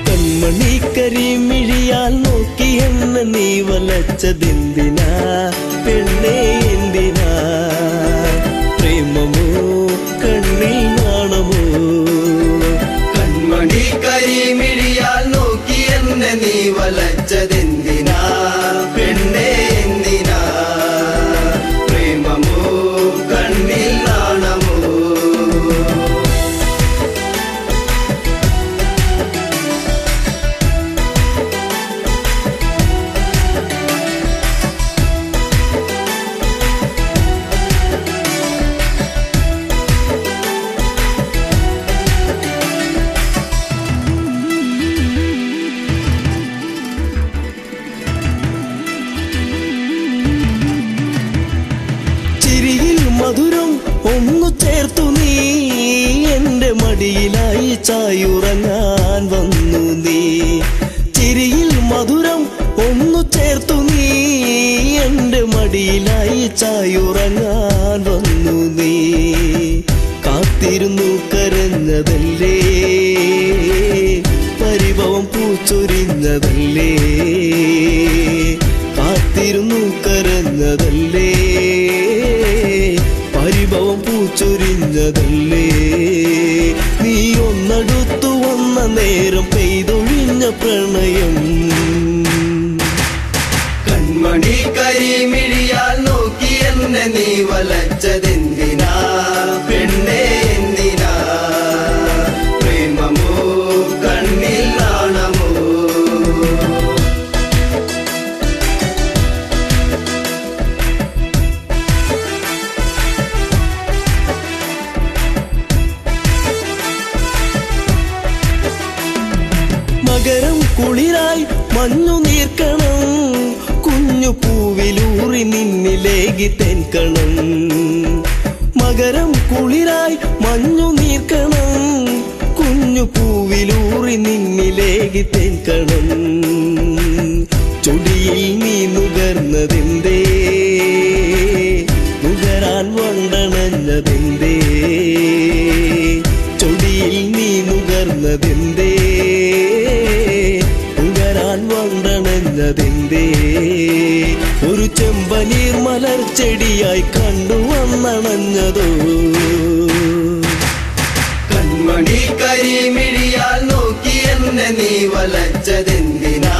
Speaker 1: കൺമണി കരിമിഴിയാൽ നോക്കി എന്നെ നീ വലച്ചതെന്തിനാ പെണ്ണേ എന്തിനാ പ്രേമമോ കണ്ണിൽ നാണമോ കൺമണി കരിമിഴിയാൽ നോക്കി എന്നെ നീ വലച്ചതെന്തിനാ പെണ്ണേ എന്തിനാ പ്രേമമോ കണ്ണിൽ നാണമോ മധുരം ഒന്നു ചേർത്തു നീ എന്റെ മടിയിലായി ചായുറങ്ങാൻ വന്നു നീ ചിരിയിൽ മധുരം ഒന്നു ചേർത്തു നീ എന്റെ മടിയിലായി ചായുറങ്ങാൻ വന്നു നീ കാത്തിരുന്നു കരഞ്ഞതല്ലേ പരിഭവം പൂച്ചൊരിഞ്ഞതല്ലേ ചൊരിഞ്ഞതല്ലേ നീ ഒന്നടുത്തു വന്ന നേരം പെയ്തൊഴിഞ്ഞ പ്രണയം
Speaker 3: കൺമണി കരിമിഴിയാൽ നോക്കി എന്നെ നീ വലച്ചതെന്തിനാ പെണ്ണേ എന്തിനാ പ്രേമമോ കണ്ണിൽ നാണമോ
Speaker 1: മകരം കുളിരായി മഞ്ഞു നീർക്കണം കുഞ്ഞു പൂവിലൂറി നിന്നിലേകി തെൻകണം മകരം കുളിരായി മഞ്ഞു നീർക്കണം കുഞ്ഞു പൂവിലൂറി നിന്നിലേകി തെൻകണം ചൊടിയിൽ നീ നുകർന്നതെന്തേ നുകരാൻ വണ്ടണഞ്ഞതെന്തേ ചൊടിയിൽ നീ നുകർന്നതെന്തേ നുകരാൻ വണ്ടണഞ്ഞതെന്തേ ഒരു ചെമ്പനീർ മലർ ചെടിയായി കണ്ടുവന്നണഞ്ഞതോ
Speaker 3: കൺമണി കരിമിഴിയാൽ നോക്കി എന്നെ നീ വലച്ചതെന്തിനാ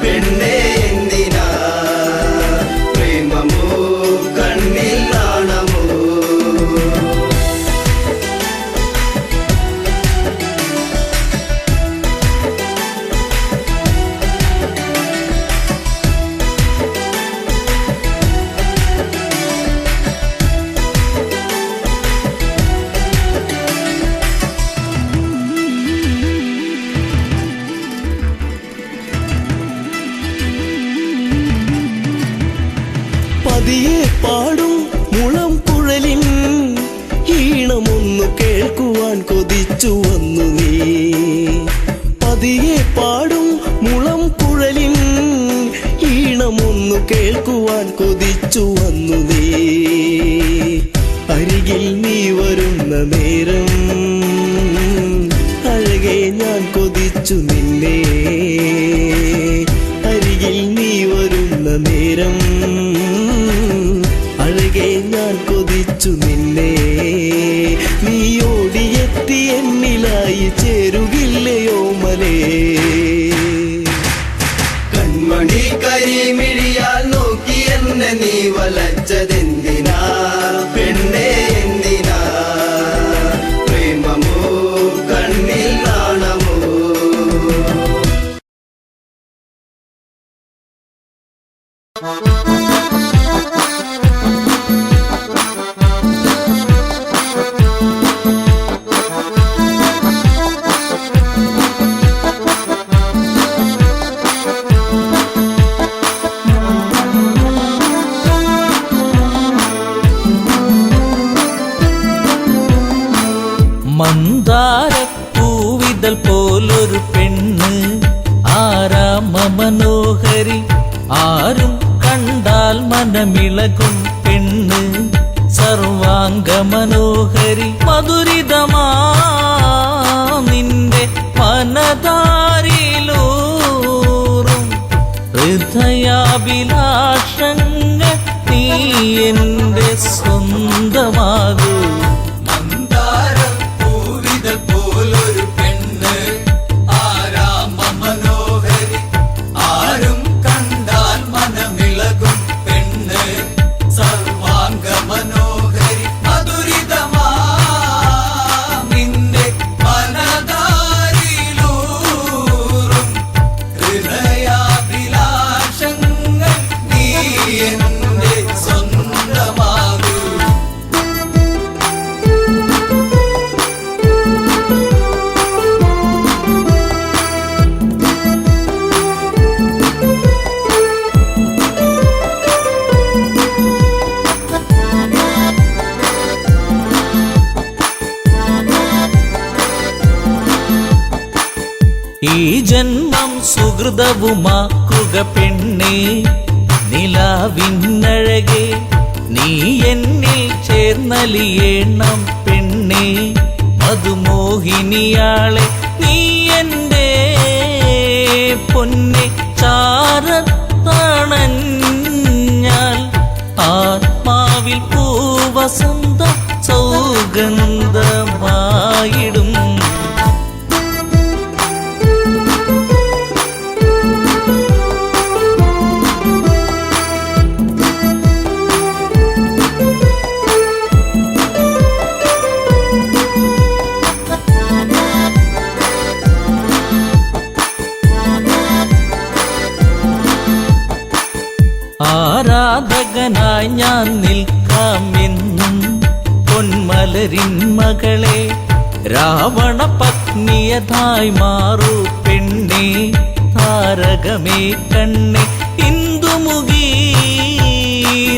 Speaker 3: പെണ്ണേ എന്തിനാ പ്രേമമോ കണ്ണിൽ നാണമോ
Speaker 1: പതിയെ പാടും മുളം കുഴലിൻ ഈണമൊന്നു കേൾക്കുവാൻ കൊതിച്ചു വന്നു നീ പതിയെ പാടും മുളം കുഴലിൻ ഈണമൊന്നു കേൾക്കുവാൻ കൊതിച്ചു വന്നു നീ അരികിൽ നീ വരുന്ന നേരം അഴകെ ഞാൻ കൊതിച്ചു നിന്നെ അരികിൽ നീ വരുന്ന നേരം അഴകെ ഞാൻ കൊതിച്ചു നിന്നെ നീ ഓടിയെത്തി എന്നിലായി ചേരുകില്ലയോ മലേ
Speaker 3: കൺമണി കരിമിഴിയാൽ നോക്കി എന്നെ നീ വലച്ചതെന്തിനാ പെണ്ണേ എന്തിനാ പ്രേമമോ കണ്ണിൽ നാണമോ
Speaker 6: മന്ദാരപ്പൂവിതൽ പോലൊരു പെണ്ണ് ആരാമ മനോഹരി ആരും കണ്ടാൽ മനമിളകും പെണ്ണ് സർവാംഗ മനോഹരി മധുരിതമാ നിന്റെ മനതാരിലൂറും ഹൃദയാഭിലാഷങ്ങൾ നീ എന്റെ സ്വന്തമാകൂ
Speaker 3: പോലൊരു പെണ്ണ് ആരാമ മനോഹരി ആരും കണ്ടാൽ മനമിളകും പെണ്ണ് സർവാംഗ മനോഹരി മധുരിതമാ നിന്റെ മനതാരിലൂറും ഹൃദയാഭിലാഷങ്ങൾ നീ എന്റെ സ്വന്തമാകൂ
Speaker 6: ഈ ജന്മം സുഹൃതവുമാക്കുക പെണ്ണേ നിലാവിന്നഴകെ നീ എന്നിൽ ചേർന്നലിയേണം പെണ്ണേ മധുമോഹിനിയാളെ നീ എൻ്റെ പൊന്നെ ചാരത്തണഞ്ഞാൽ ആത്മാവിൽ പൂവസന്ത സൗ സുഗന്ധമായിടും. ആരാധകനായി ഞാൻ നിൽക്കാമെന്നും പൊന്മലരിൻ മകളെ, രാവണ പത്നിയതായി മാറൂ പെണ്ണേ, താരകമേ കണ്ണേ, ഇന്ദുമുഖി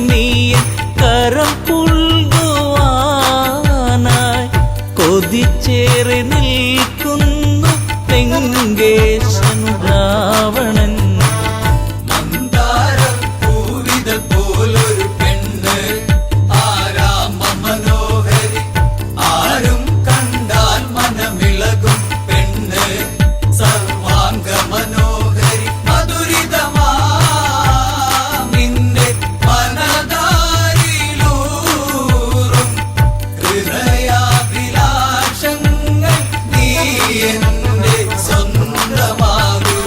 Speaker 6: നീയ കരം പുൽകുവാനായി കൊതിച്ചേറി നിൽക്കുന്നു ലങ്കേശൻ രാവണൻ.
Speaker 3: മന്ദാരപ്പൂവിതൾ പോലൊരു പെണ്ണ് ആരാമ മനോഹരി, ആരും കണ്ടാൽ മനമിളകും പെണ്ണ് സർവാംഗ മനോഹരി, മധുരിതമാ നിന്റെ മനതാരിലൂറും ഹൃദയാഭിലാഷങ്ങൾ നീ എന്റെ സ്വന്തമാകൂ.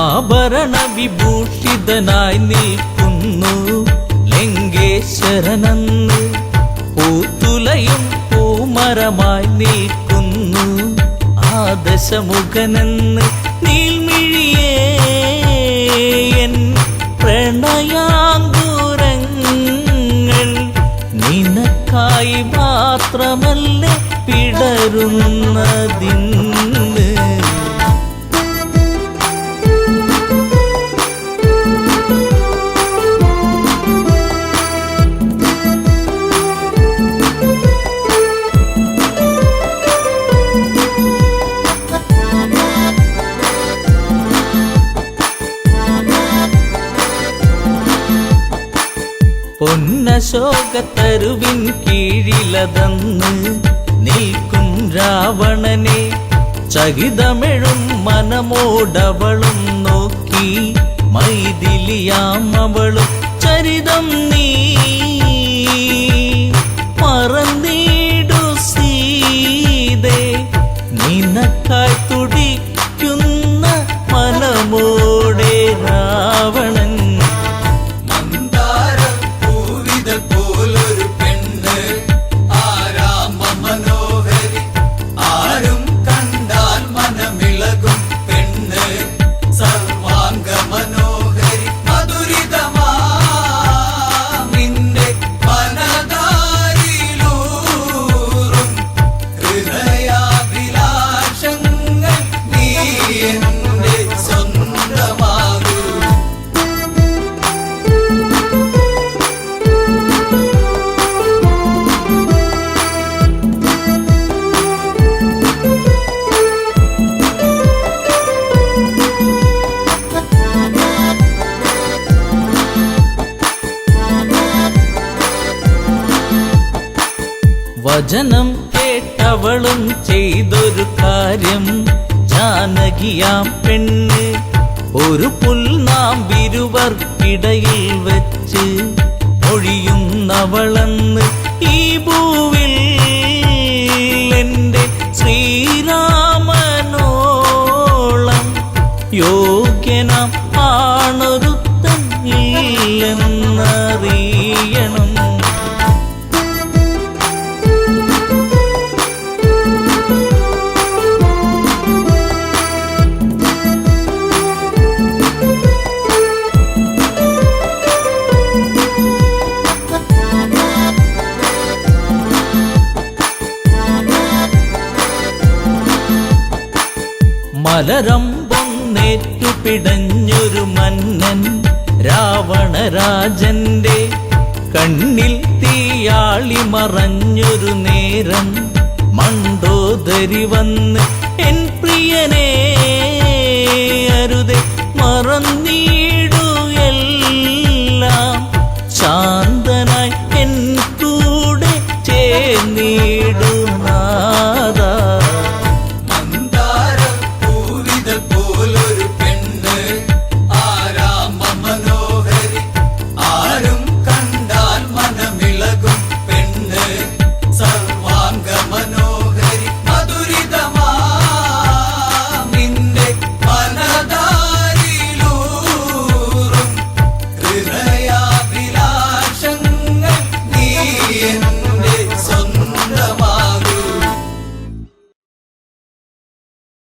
Speaker 6: ആഭരണ വിഭൂഷിതനായി നിൽക്കുന്നു ലങ്കേശ്വരനന്ന്, പൂത്തുലയും പൂമരമായി നിൽക്കുന്നു ആദശമുഖനെന്ന്. നീൽമിഴിയേ എൻ പ്രണയാങ്കുരങ്ങൾ നിനക്കായി മാത്രമല്ലേ പിടരുന്നതിന്ന്. പൊന്നശോകത്തരുവിൻ കീഴിലതന്ന് നിൽക്കും രാവണനെ, ചകിതമെഴും മനമോടവളും നോക്കി മൈഥിലിയാം അവളും ചരിതം നീ മറന്നീടു സീതേ, നിനക്കായി തുടിക്കുന്ന മനമോടെ രാവണൻ.
Speaker 3: മന്ദാരപ്പൂവിതൾ പോലൊരു പെണ്ണ് ആരാമ മനോഹരി, ആരും കണ്ടാൽ മനമിളകും പെണ്ണ് സർവാംഗ മനോഹരി, മധുരിതമാ നിന്റെ മനതാരിലൂറും ഹൃദയാഭിലാഷങ്ങൾ നീ എന്റെ സ്വന്തമാകൂ.
Speaker 6: വചനം കേട്ടവളും ചെയ്തൊരു കാര്യം, ജാനകിയാം പെണ്ണ് ഒരു പുൽനാമ്പിരുവർക്കിടയിൽ വെച്ച് ഒഴിയുന്നവളന്ന്. ഈ ഭൂവിൽ എന്റെ ശ്രീരാമനോളം യോഗ്യനാം ആണൊരുത്തൻ ഇല്ലെന്നറിയണം. മലരമ്പൊന്നേറ്റു പിടഞ്ഞൊരു മന്നൻ രാവണരാജന്റെ കണ്ണിൽ തീയാളി മറഞ്ഞൊരു നേരം, മണ്ടോദരി വന്ന് എൻ പ്രിയനേ അരുതേ